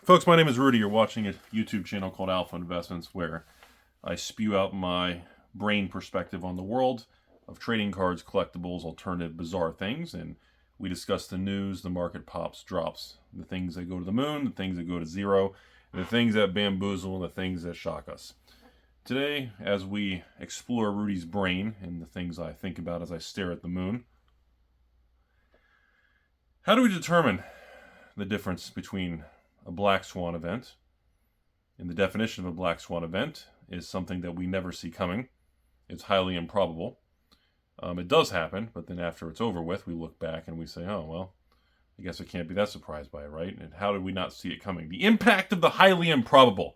Folks, my name is Rudy. You're watching a YouTube channel called Alpha Investments, where I spew out my brain perspective on the world of trading cards, collectibles, alternative, bizarre things, and we discuss the news, the market pops, drops, the things that go to the moon, the things that go to zero, and the things that bamboozle, and the things that shock us. Today, as we explore Rudy's brain and the things I think about as I stare at the moon, how do we determine the difference between a black swan event? And the definition of a black swan event is something that we never see coming. It's highly improbable. It does happen, but then after it's over with, we look back and we say, oh, well, I guess I can't be that surprised by it, right? And how did we not see it coming? The impact of the highly improbable.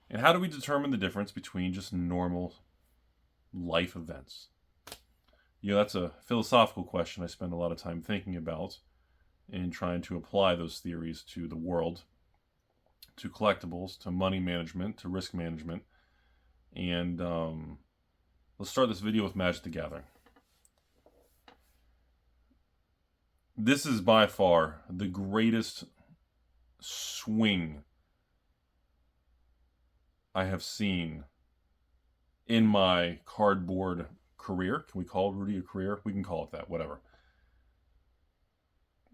And how do we determine the difference between just normal life events? You know, that's a philosophical question I spend a lot of time thinking about and trying to apply those theories to the world, to collectibles, to money management, to risk management. And let's start this video with Magic the Gathering. This is by far the greatest swing I have seen in my cardboard career. Can we call Rudy a career? We can call it that, whatever.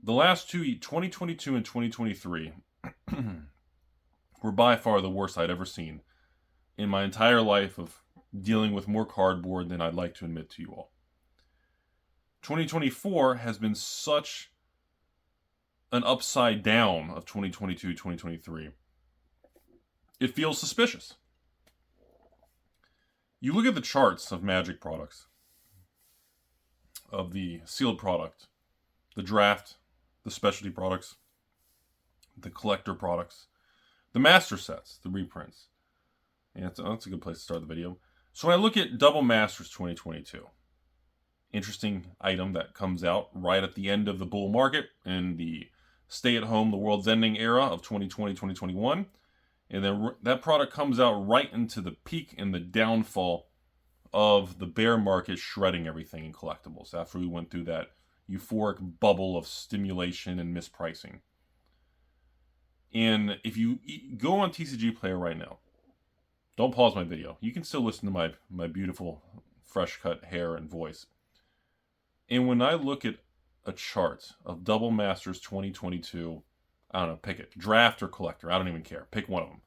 The last two, 2022 and 2023, were by far the worst I'd ever seen in my entire life of dealing with more cardboard than I'd like to admit to you all. 2024 has been such an upside down of 2022, 2023. It feels suspicious. You look at the charts of Magic products, of the sealed product, the draft, the specialty products, the collector products, the master sets, the reprints. And that's a good place to start the video. So when I look at Double Masters 2022, interesting item that comes out right at the end of the bull market in the stay-at-home, the world's ending era of 2020, 2021. And then that product comes out right into the peak and the downfall of the bear market shredding everything in collectibles after we went through that euphoric bubble of stimulation and mispricing. And if you go on TCG Player right now, don't pause my video. You can still listen to my beautiful fresh cut hair and voice. And when I look at a chart of Double Masters 2022, I don't know, pick it, draft or collector, I don't even care, pick one of them.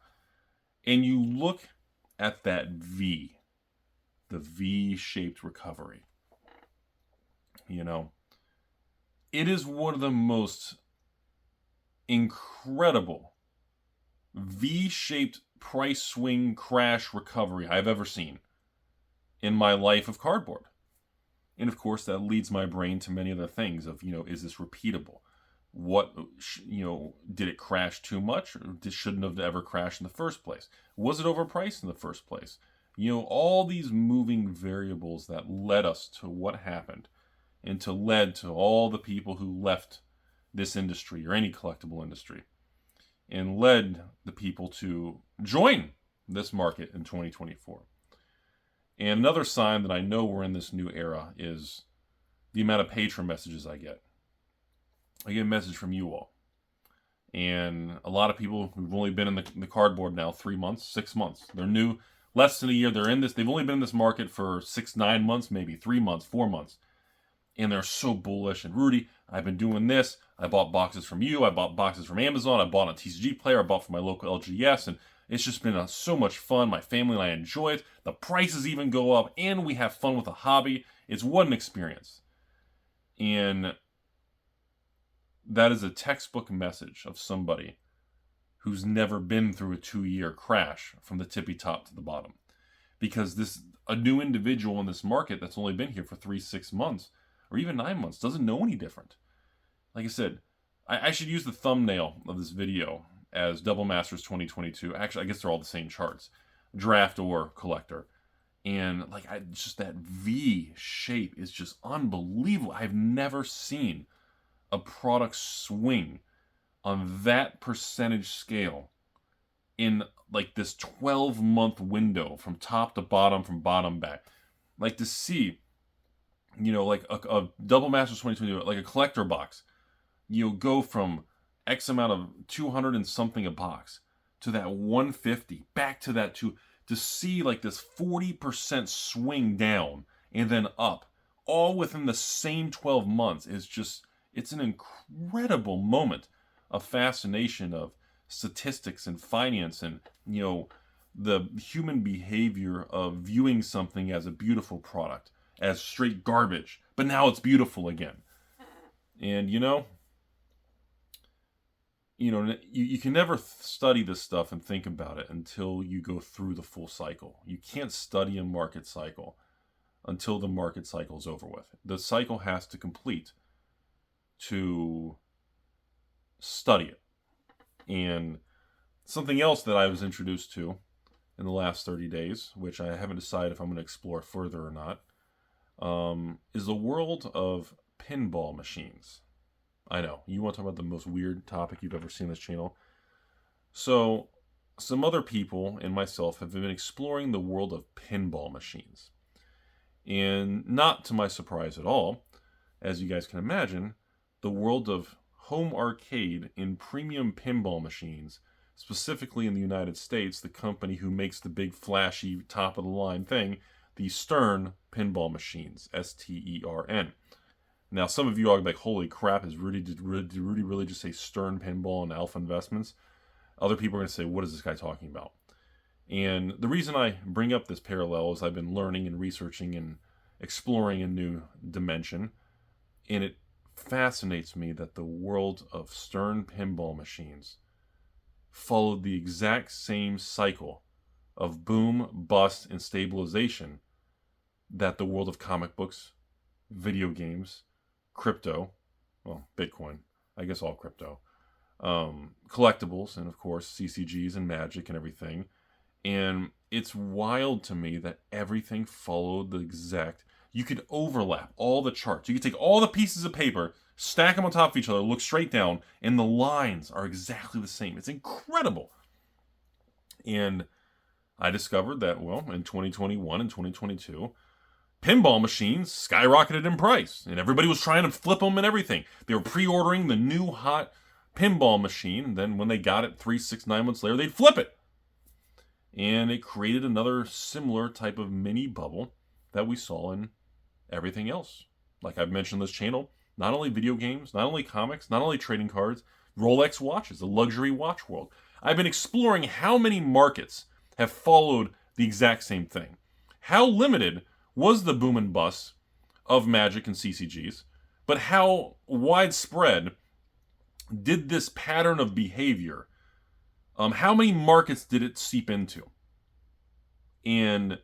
And you look at that V, the V-shaped recovery, you know, it is one of the most incredible V-shaped price swing crash recovery I've ever seen in my life of cardboard. And of course, that leads my brain to many other things of, you know, is this repeatable? What, you know, did it crash too much? Or shouldn't have ever crashed in the first place? Was it overpriced in the first place? You know, all these moving variables that led us to what happened and led to all the people who left this industry or any collectible industry and led the people to join this market in 2024. And another sign that I know we're in this new era is the amount of patron messages I get. I get a message from you all. And a lot of people who've only been in the cardboard now 3 months, 6 months. They're new, less than a year. They're in this. They've only been in this market for 6, 9 months, maybe 3 months, 4 months. And they're so bullish. And Rudy, I've been doing this. I bought boxes from you. I bought boxes from Amazon. I bought a TCG Player. I bought from my local LGS. And it's just been so much fun. My family and I enjoy it. The prices even go up. And we have fun with the hobby. It's what an experience. And that is a textbook message of somebody who's never been through a 2-year crash from the tippy top to the bottom. Because a new individual in this market that's only been here for 3, 6 months, or even 9 months, doesn't know any different. Like I said, I should use the thumbnail of this video as Double Masters 2022. Actually, I guess they're all the same charts. Draft or collector. And just that V shape is just unbelievable. I've never seen a product swing on that percentage scale in like this 12-month window from top to bottom, from bottom back. Like to see, like a Double Masters 2020, like a collector box, go from X amount of 200 and something a box to that 150, back to that to see like this 40% swing down and then up, all within the same 12 months is just, it's an incredible moment of fascination of statistics and finance and, the human behavior of viewing something as a beautiful product, as straight garbage, but now it's beautiful again. And, you can never study this stuff and think about it until you go through the full cycle. You can't study a market cycle until the market cycle is over with. The cycle has to complete to study it. And something else that I was introduced to in the last 30 days, which I haven't decided if I'm going to explore further or not, is the world of pinball machines. I know, you want to talk about the most weird topic you've ever seen on this channel. So, some other people and myself have been exploring the world of pinball machines. And not to my surprise at all, as you guys can imagine, the world of home arcade and premium pinball machines, specifically in the United States, the company who makes the big flashy top-of-the-line thing, the Stern pinball machines, STERN. Now, some of you are like, holy crap, did Rudy really just say Stern Pinball and Alpha Investments? Other people are going to say, what is this guy talking about? And the reason I bring up this parallel is I've been learning and researching and exploring a new dimension. And it fascinates me that the world of Stern pinball machines followed the exact same cycle of boom, bust, and stabilization that the world of comic books, video games, crypto, well, Bitcoin, I guess all crypto, collectibles, and of course CCGs and Magic and everything. And it's wild to me that everything followed the exact, you could overlap all the charts. You could take all the pieces of paper, stack them on top of each other, look straight down, and the lines are exactly the same. It's incredible. And I discovered that, well, in 2021 and 2022, pinball machines skyrocketed in price, and everybody was trying to flip them and everything. They were pre-ordering the new hot pinball machine, and then when they got it 3, 6, 9 months later, they'd flip it. And it created another similar type of mini bubble that we saw in everything else. Like I've mentioned on this channel, not only video games, not only comics, not only trading cards, Rolex watches, the luxury watch world. I've been exploring how many markets have followed the exact same thing. How limited was the boom and bust of Magic and CCGs, but how widespread did this pattern of behavior, how many markets did it seep into? And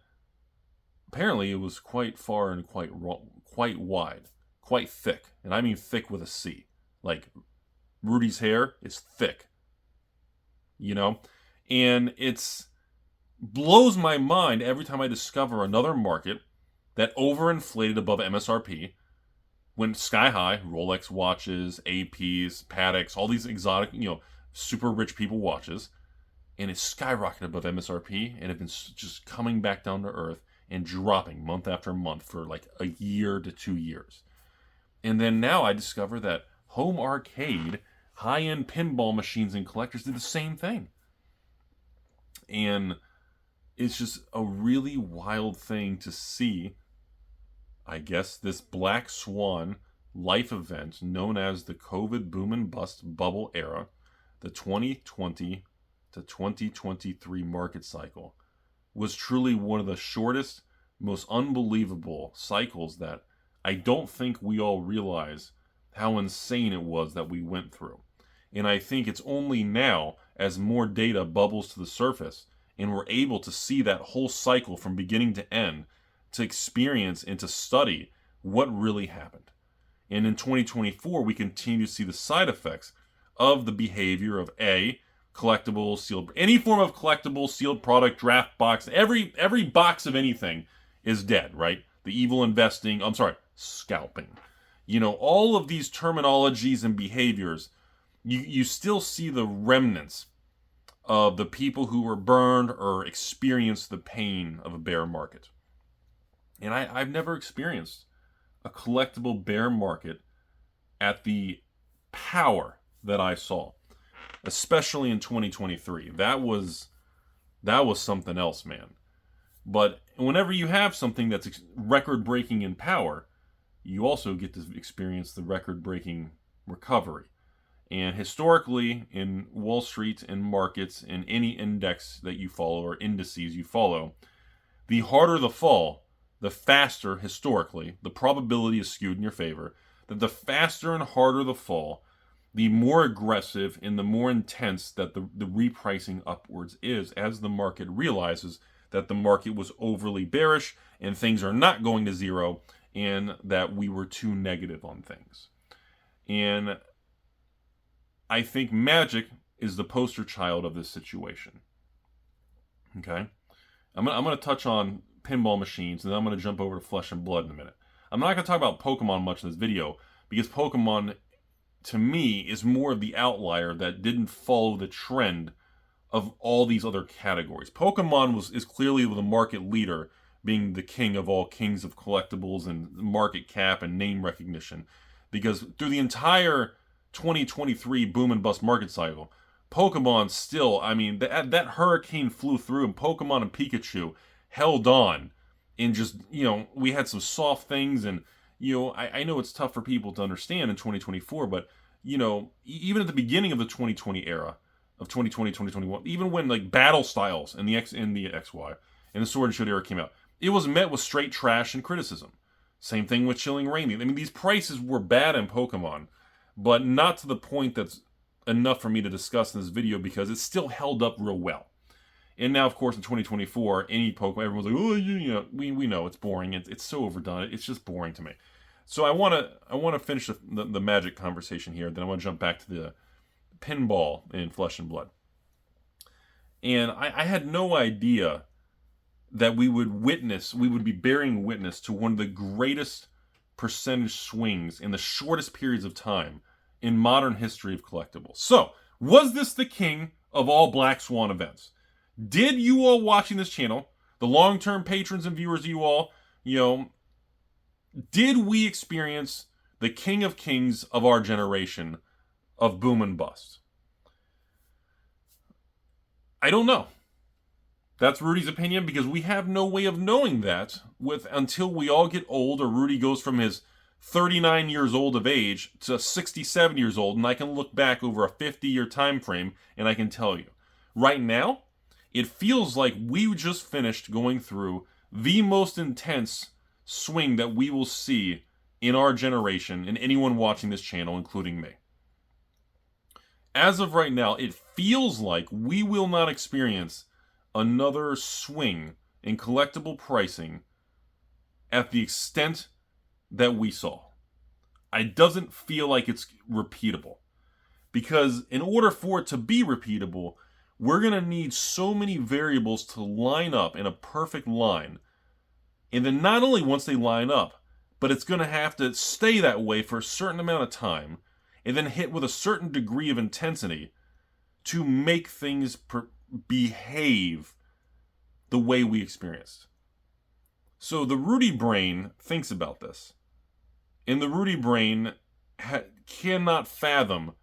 apparently it was quite far and quite wide, quite thick. And I mean thick with a C. Like Rudy's hair is thick. And it's blows my mind every time I discover another market that overinflated above MSRP, went sky high, Rolex watches, APs, Pateks, all these exotic, super rich people watches, and it skyrocketed above MSRP and have been just coming back down to earth and dropping month after month for like a year to 2 years. And then now I discover that home arcade, high-end pinball machines and collectors did the same thing. And it's just a really wild thing to see, I guess, this black swan life event known as the COVID boom and bust bubble era, the 2020 to 2023 market cycle, was truly one of the shortest, most unbelievable cycles that I don't think we all realize how insane it was that we went through. And I think it's only now, as more data bubbles to the surface, and we're able to see that whole cycle from beginning to end, to experience and to study what really happened. And in 2024, we continue to see the side effects of the behavior of collectible, sealed, any form of collectible, sealed product, draft box, every box of anything is dead, right? The evil investing, scalping. All of these terminologies and behaviors, you still see the remnants of the people who were burned or experienced the pain of a bear market. And I've never experienced a collectible bear market at the power that I saw, especially in 2023. That was something else, man. But whenever you have something that's record-breaking in power, you also get to experience the record-breaking recovery. And historically, in Wall Street and markets, in any index that you follow or indices you follow, the harder the fall, the faster, historically, the probability is skewed in your favor, that the faster and harder the fall, the more aggressive and the more intense that the repricing upwards is, as the market realizes that the market was overly bearish and things are not going to zero and that we were too negative on things. And I think Magic is the poster child of this situation. Okay? I'm going to touch on pinball machines, and then I'm going to jump over to Flesh and Blood in a minute. I'm not going to talk about Pokemon much in this video, because Pokemon, to me, is more of the outlier that didn't follow the trend of all these other categories. Pokemon is clearly the market leader, being the king of all kings of collectibles and market cap and name recognition. Because through the entire 2023 boom and bust market cycle, Pokemon still, I mean, that hurricane flew through and Pokemon and Pikachu held on. And just, we had some soft things, and, I know it's tough for people to understand in 2024, but, even at the beginning of the 2020 era, of 2020, 2021, even when like Battle Styles and the XY and the Sword and Shield era came out, it was met with straight trash and criticism. Same thing with Chilling Reign. I mean, these prices were bad in Pokemon, but not to the point that's enough for me to discuss in this video, because it still held up real well. And now, of course, in 2024, any Pokemon, everyone's like, oh, we know it's boring. It's so overdone. It's just boring to me. So I want to finish the Magic conversation here. Then I want to jump back to the pinball in Flesh and Blood. And I had no idea that we would be bearing witness to one of the greatest percentage swings in the shortest periods of time in modern history of collectibles. So, was this the king of all Black Swan events? Did you all watching this channel, the long-term patrons and viewers of you all, did we experience the king of kings of our generation of boom and bust? I don't know. That's Rudy's opinion, because we have no way of knowing that until we all get old, or Rudy goes from his 39 years old of age to 67 years old, and I can look back over a 50-year time frame and I can tell you. Right now, it feels like we just finished going through the most intense swing that we will see in our generation, and anyone watching this channel, including me. As of right now, it feels like we will not experience another swing in collectible pricing at the extent that we saw. It doesn't feel like it's repeatable. Because in order for it to be repeatable, we're going to need so many variables to line up in a perfect line. And then not only once they line up, but it's going to have to stay that way for a certain amount of time, and then hit with a certain degree of intensity to make things behave the way we experienced. So the Rudy brain thinks about this. And the Rudy brain cannot fathom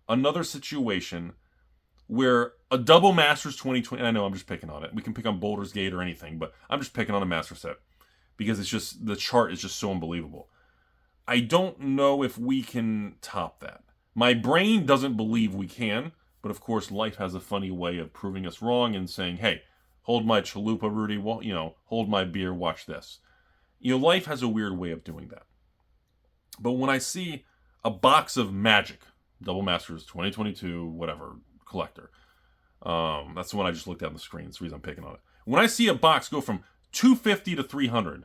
another situation where a double Masters 2020, I know I'm just picking on it. We can pick on Baldur's Gate or anything, but I'm just picking on a Master set, because it's just, the chart is just so unbelievable. I don't know if we can top that. My brain doesn't believe we can, but of course life has a funny way of proving us wrong and saying, hey, hold my chalupa, Rudy, well, hold my beer, watch this. Life has a weird way of doing that. But when I see a box of Magic, Double Masters 2022, whatever, collector, that's the one I just looked at on the screen. That's the reason I'm picking on it. When I see a box go from $250 to $300,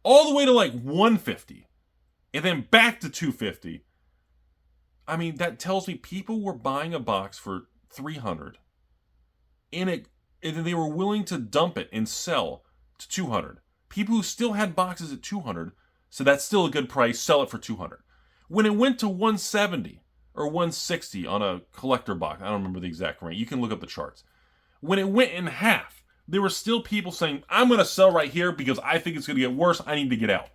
all the way to like $150, and then back to $250, I mean, that tells me people were buying a box for $300, and they were willing to dump it and sell to $200. People who still had boxes at $200, so that's still a good price, sell it for $200. When it went to $170 or $160 on a collector box, I don't remember the exact range. You can look up the charts. When it went in half, there were still people saying, I'm going to sell right here because I think it's going to get worse. I need to get out.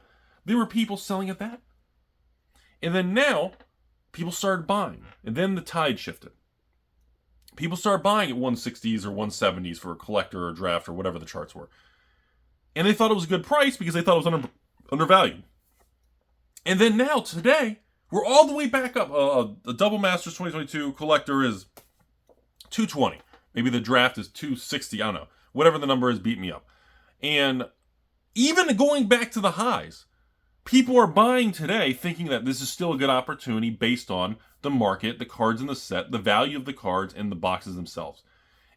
There were people selling at that. And then now, people started buying. And then the tide shifted. People started buying at 160s or 170s for a collector or a draft or whatever the charts were. And they thought it was a good price because they thought it was undervalued. And then now, today, we're all the way back up. A Double Masters 2022 collector is 220. Maybe the draft is 260. I don't know. Whatever the number is, beat me up. And even going back to the highs, people are buying today thinking that this is still a good opportunity based on the market, the cards in the set, the value of the cards, and the boxes themselves.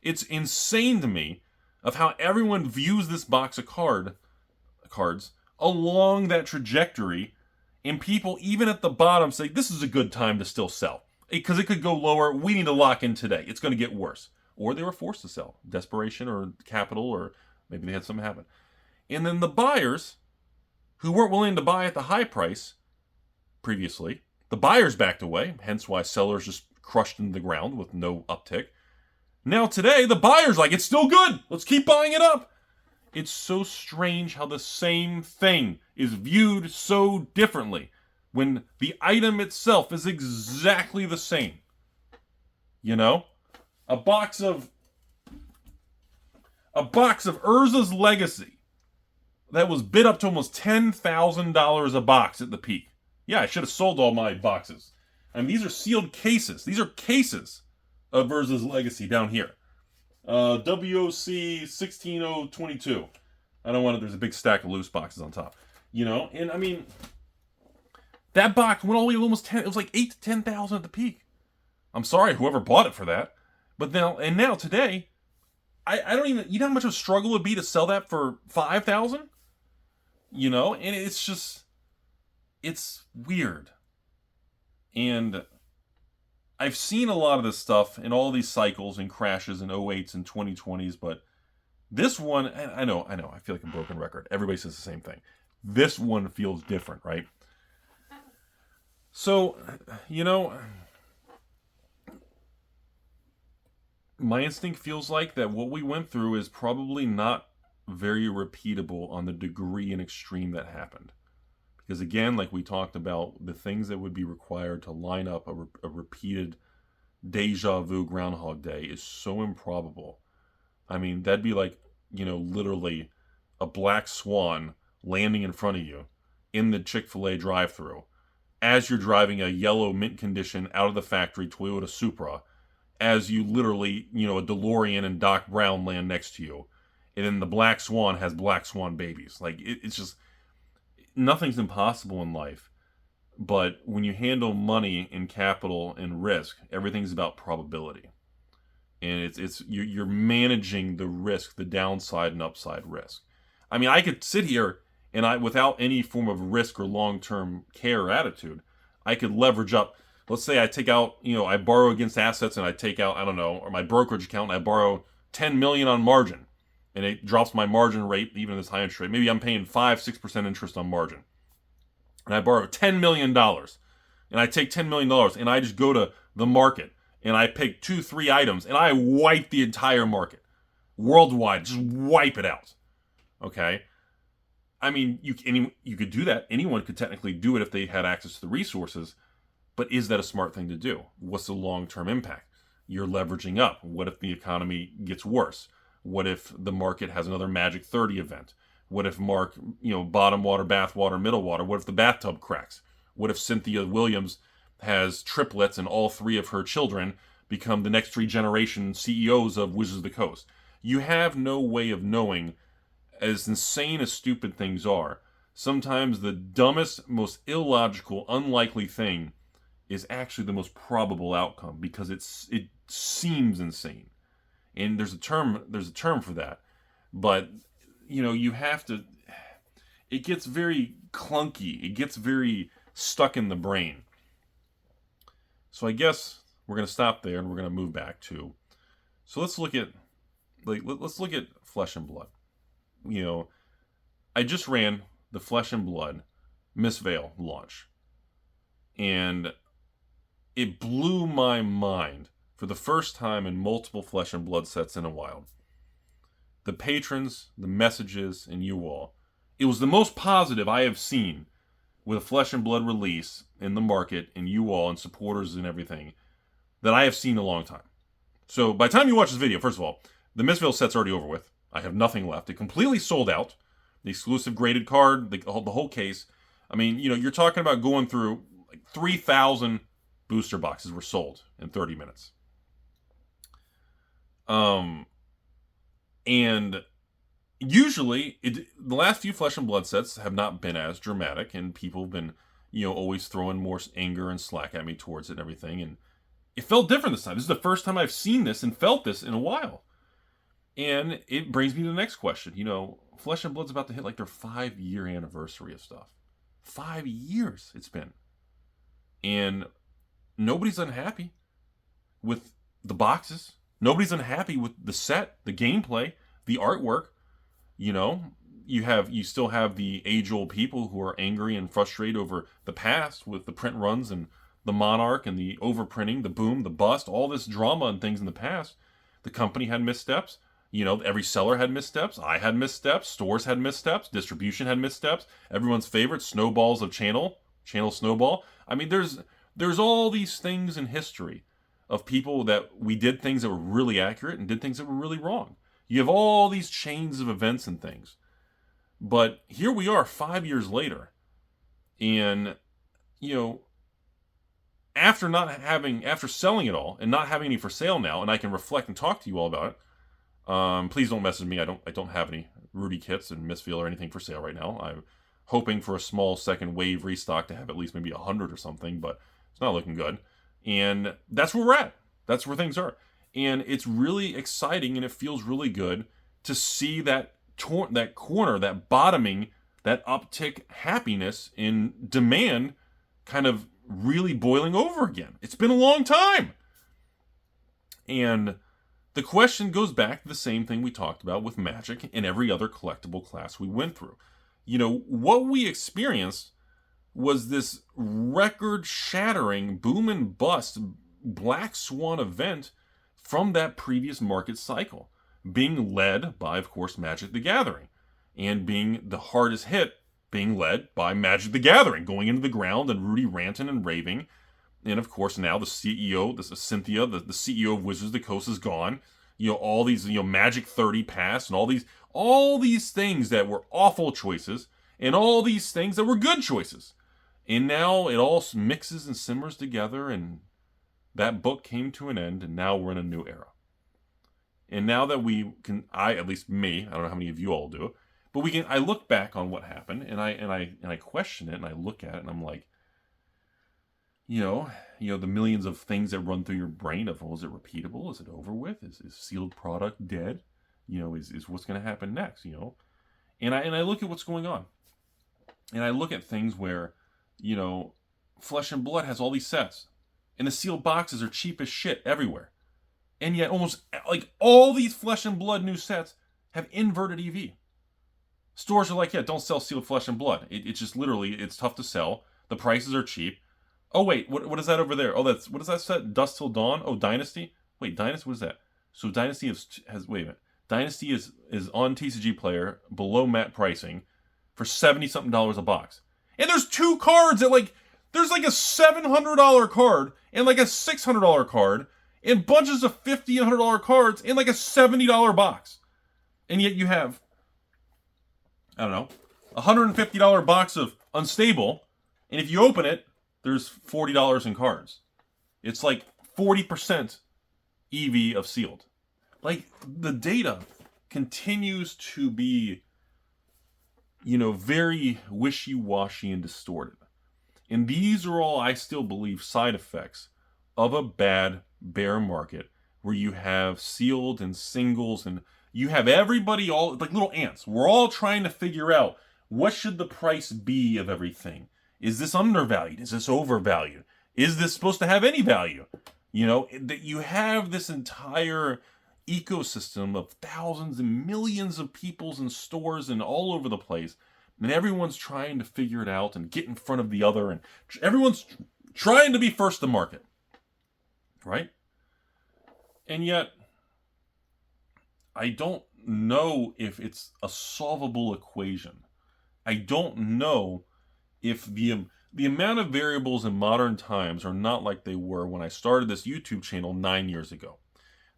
It's insane to me of how everyone views this box of cards along that trajectory, and people even at the bottom say, this is a good time to still sell. Because it could go lower. We need to lock in today. It's going to get worse. Or they were forced to sell. Desperation or capital, or maybe they had something happen. And then the buyers who weren't willing to buy at the high price previously, the buyers backed away, hence why sellers just crushed into the ground with no uptick. Now today, the buyers like, it's still good. Let's keep buying it up. It's so strange how the same thing is viewed so differently when the item itself is exactly the same. You know? A box of Urza's Legacy that was bid up to almost $10,000 a box at the peak. Yeah, I should have sold all my boxes. I mean, these are sealed cases. These are cases of Urza's Legacy down here. WOC 16022. I don't want it. There's a big stack of loose boxes on top. You know, and I mean, that box went all the way to almost 10. It was like 8 to 10,000 at the peak. I'm sorry, whoever bought it for that. But now today, I don't even. You know how much of a struggle it would be to sell that for 5,000? You know, and it's weird. And I've seen a lot of this stuff in all these cycles and crashes in 08s and 2020s, but this one, I know, I feel like a broken record. Everybody says the same thing. This one feels different, right? So, you know, my instinct feels like that what we went through is probably not very repeatable on the degree and extreme that happened. Because again, like we talked about, the things that would be required to line up a repeated deja vu Groundhog Day is so improbable. I mean, that'd be like, you know, literally a black swan landing in front of you in the Chick-fil-A drive-thru as you're driving a yellow mint condition out of the factory Toyota Supra, as you literally, you know, a DeLorean and Doc Brown land next to you. And then the black swan has black swan babies. Like, it's just, nothing's impossible in life. But when you handle money and capital and risk, everything's about probability. And you're managing the risk, the downside and upside risk. I mean, I could sit here and without any form of risk or long-term care or attitude, I could leverage up. Let's say I take out, you know, I borrow against assets and I take out, I don't know, or my brokerage account and I borrow $10 million on margin. And it drops my margin rate, even in this high interest rate. Maybe I'm paying 5-6% interest on margin. And I borrow $10 million. And I take $10 million and I just go to the market and I pick 2-3 items and I wipe the entire market. Worldwide, just wipe it out. Okay? I mean, you could do that. Anyone could technically do it if they had access to the resources. But is that a smart thing to do? What's the long-term impact? You're leveraging up. What if the economy gets worse? What if the market has another Magic 30 event? What if bottom water, bath water, middle water? What if the bathtub cracks? What if Cynthia Williams has triplets and all 3 of her children become the next 3 generation CEOs of Wizards of the Coast? You have no way of knowing, as insane as stupid things are. Sometimes the dumbest, most illogical, unlikely thing is actually the most probable outcome because it seems insane. And there's a term for that. But, you know, you have to, it gets very clunky. It gets very stuck in the brain. So I guess we're going to stop there and we're going to move back to, so let's look at Flesh and Blood. You know, I just ran the Flesh and Blood Miss Vale launch. And it blew my mind for the first time in multiple Flesh and Blood sets in a while. The patrons, the messages, and you all. It was the most positive I have seen with a Flesh and Blood release in the market, and you all, and supporters and everything, that I have seen in a long time. So by the time you watch this video, first of all, the Mistville set's already over with. I have nothing left. It completely sold out. The exclusive graded card, the whole case. I mean, you're talking about going through like 3,000 booster boxes were sold in 30 minutes. And usually, the last few Flesh and Blood sets have not been as dramatic, and people have been, always throwing more anger and slack at me towards it and everything, and it felt different this time. This is the first time I've seen this and felt this in a while. And it brings me to the next question. Flesh and Blood's about to hit like their 5-year anniversary of stuff. 5 years it's been. And nobody's unhappy with the boxes. Nobody's unhappy with the set, the gameplay, the artwork. You still have the age-old people who are angry and frustrated over the past with the print runs and the Monarch and the overprinting, the boom, the bust, all this drama and things in the past. The company had missteps. Every seller had missteps. I had missteps. Stores had missteps. Distribution had missteps. Everyone's favorite, snowballs of channel snowball. I mean, there's all these things in history of people that we did things that were really accurate and did things that were really wrong. You have all these chains of events and things. But here we are 5 years later. And, after selling it all and not having any for sale now, and I can reflect and talk to you all about it. Please don't message me. I don't have any Rudy kits and Mistville or anything for sale right now. I'm hoping for a small second wave restock to have at least maybe 100 or something, but it's not looking good. And that's where we're at. That's where things are. And it's really exciting, and it feels really good to see that corner, that bottoming, that uptick happiness in demand kind of really boiling over again. It's been a long time. And the question goes back to the same thing we talked about with Magic and every other collectible class we went through. What we experienced was this record-shattering boom and bust black swan event from that previous market cycle, being led by, of course, Magic the Gathering, and being the hardest hit, being led by Magic the Gathering, going into the ground and Rudy ranting and raving. And of course, now the CEO, this is Cynthia, the CEO of Wizards of the Coast, is gone. All these, Magic 30 passed, and all these things that were awful choices, and all these things that were good choices. And now it all mixes and simmers together, and that book came to an end, and now we're in a new era. And now that at least me, I don't know how many of you all do, but I look back on what happened, and I question it, and I look at it, and I'm like, the millions of things that run through your brain of, is it repeatable? Is it over with? Is sealed product dead? Is what's going to happen next? And I look at what's going on, and I look at things where, Flesh and Blood has all these sets, and the sealed boxes are cheap as shit everywhere, and yet almost like all these Flesh and Blood new sets have inverted EV. Stores are like, yeah, don't sell sealed Flesh and Blood. It's just literally, it's tough to sell. The prices are cheap. Oh, wait, what is that over there? Oh, what is that set? Dusk Till Dawn? Oh, Dynasty? Wait, Dynasty, what is that? So Dynasty wait a minute. Dynasty is on TCG Player, below mat pricing, for $70-something a box. And there's two cards at there's like a $700 card, and like a $600 card, and bunches of $50 and $100 cards, in like a $70 box. And yet you have, I don't know, a $150 box of Unstable, and if you open it, there's $40 in cards. It's like 40% EV of sealed. Like, the data continues to be, very wishy-washy and distorted. And these are all, I still believe, side effects of a bad bear market where you have sealed and singles, and you have everybody all like little ants. We're all trying to figure out, what should the price be of everything? Is this undervalued? Is this overvalued? Is this supposed to have any value? That you have this entire ecosystem of thousands and millions of peoples and stores and all over the place. And everyone's trying to figure it out and get in front of the other. And everyone's trying to be first to market. Right? And yet, I don't know if it's a solvable equation. I don't know if the amount of variables in modern times are not like they were when I started this YouTube channel 9 years ago.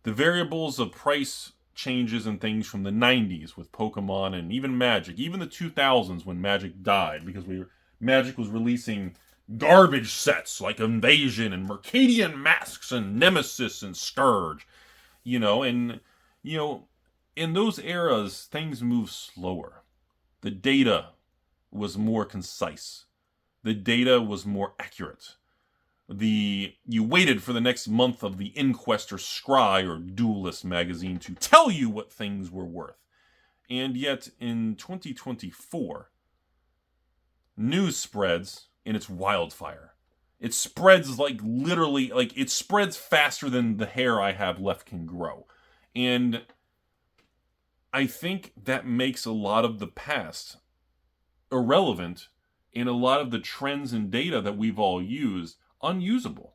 The variables of price changes and things from the 90s with Pokemon and even Magic, even the 2000s when Magic died because Magic was releasing garbage sets like Invasion and Mercadian Masks and Nemesis and Scourge, and you know, in those eras things moved slower. The data was more concise. The data was more accurate. You waited for the next month of the Inquest or Scry or Duelist magazine to tell you what things were worth. And yet in 2024, news spreads and it's wildfire. It spreads it spreads faster than the hair I have left can grow. And I think that makes a lot of the past irrelevant and a lot of the trends and data that we've all used unusable.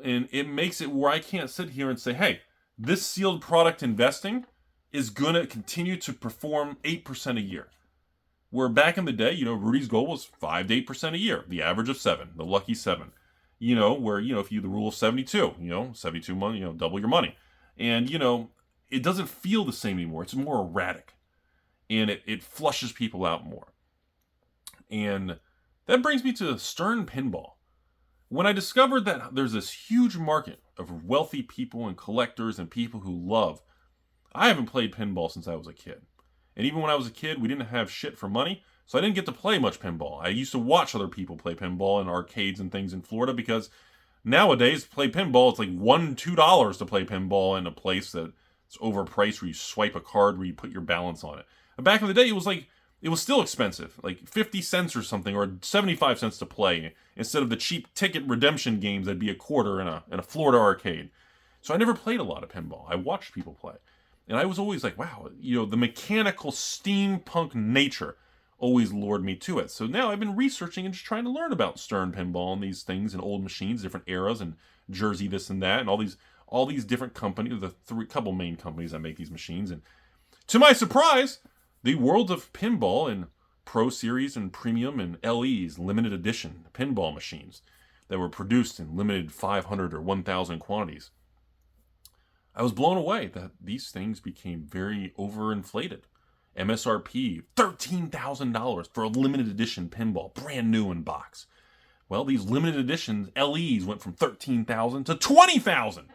And it makes it where I can't sit here and say, hey, this sealed product investing is going to continue to perform 8% a year. Where back in the day, Rudy's goal was 5 to 8% a year, the average of 7, the lucky 7. Where, if you the rule of 72, 72 money, double your money. And, it doesn't feel the same anymore. It's more erratic. And it flushes people out more. And that brings me to Stern Pinball. When I discovered that there's this huge market of wealthy people and collectors and people who love, I haven't played pinball since I was a kid. And even when I was a kid, we didn't have shit for money, so I didn't get to play much pinball. I used to watch other people play pinball in arcades and things in Florida because nowadays, play pinball, it's like $1, $2 to play pinball in a place that's overpriced where you swipe a card where you put your balance on it. But back in the day, it was still expensive, like 50 cents or something, or 75 cents to play, instead of the cheap ticket redemption games that'd be a quarter in a Florida arcade. So I never played a lot of pinball. I watched people play. And I was always like, wow, the mechanical steampunk nature always lured me to it. So now I've been researching and just trying to learn about Stern Pinball and these things and old machines, different eras, and Jersey this and that, and all these different companies, the couple main companies that make these machines. And to my surprise, the world of pinball and Pro Series and Premium and LEs, limited edition pinball machines that were produced in limited 500 or 1,000 quantities. I was blown away that these things became very overinflated. MSRP, $13,000 for a limited edition pinball, brand new in box. Well, these limited editions, LEs, went from $13,000 to $20,000.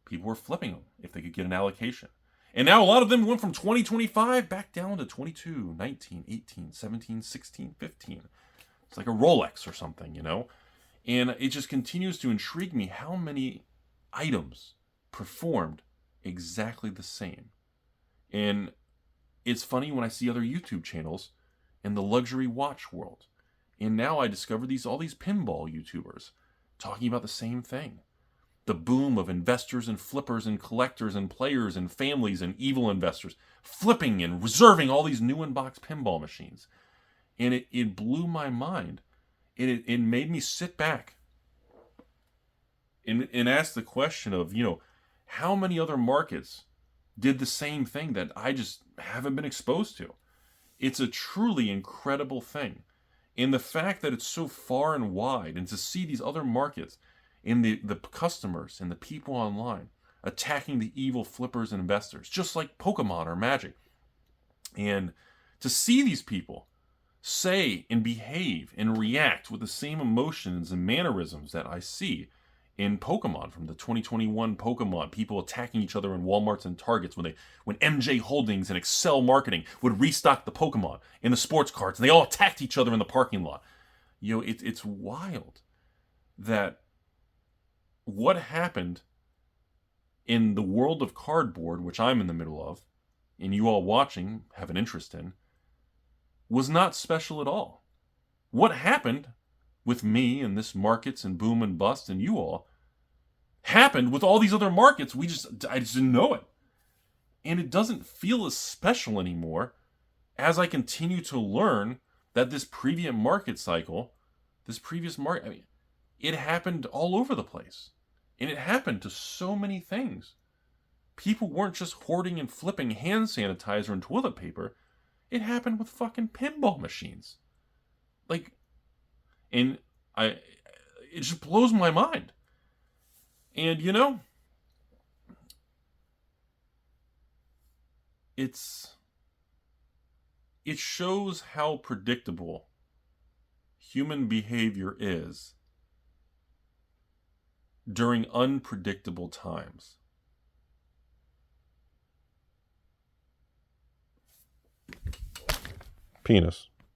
People were flipping them if they could get an allocation. And now a lot of them went from 20, 25 back down to 22, 19, 18, 17, 16, 15. It's like a Rolex or something, And it just continues to intrigue me how many items performed exactly the same. And it's funny when I see other YouTube channels in the luxury watch world. And now I discover all these pinball YouTubers talking about the same thing. The boom of investors and flippers and collectors and players and families and evil investors flipping and reserving all these new in-box pinball machines. And it blew my mind. It made me sit back and ask the question of, how many other markets did the same thing that I just haven't been exposed to? It's a truly incredible thing. And the fact that it's so far and wide, and to see these other markets and the customers and the people online attacking the evil flippers and investors, just like Pokemon or Magic. And to see these people say and behave and react with the same emotions and mannerisms that I see in Pokemon from the 2021 Pokemon, people attacking each other in Walmarts and Targets when MJ Holdings and Excel Marketing would restock the Pokemon in the sports cards, and they all attacked each other in the parking lot. It's wild that what happened in the world of cardboard, which I'm in the middle of, and you all watching have an interest in, was not special at all. What happened with me and this markets and boom and bust and you all happened with all these other markets. I just didn't know it. And it doesn't feel as special anymore as I continue to learn that this previous market, it happened all over the place. And it happened to so many things. People weren't just hoarding and flipping hand sanitizer and toilet paper. It happened with fucking pinball machines. Like, and it just blows my mind. And it shows how predictable human behavior is during unpredictable times. Penis.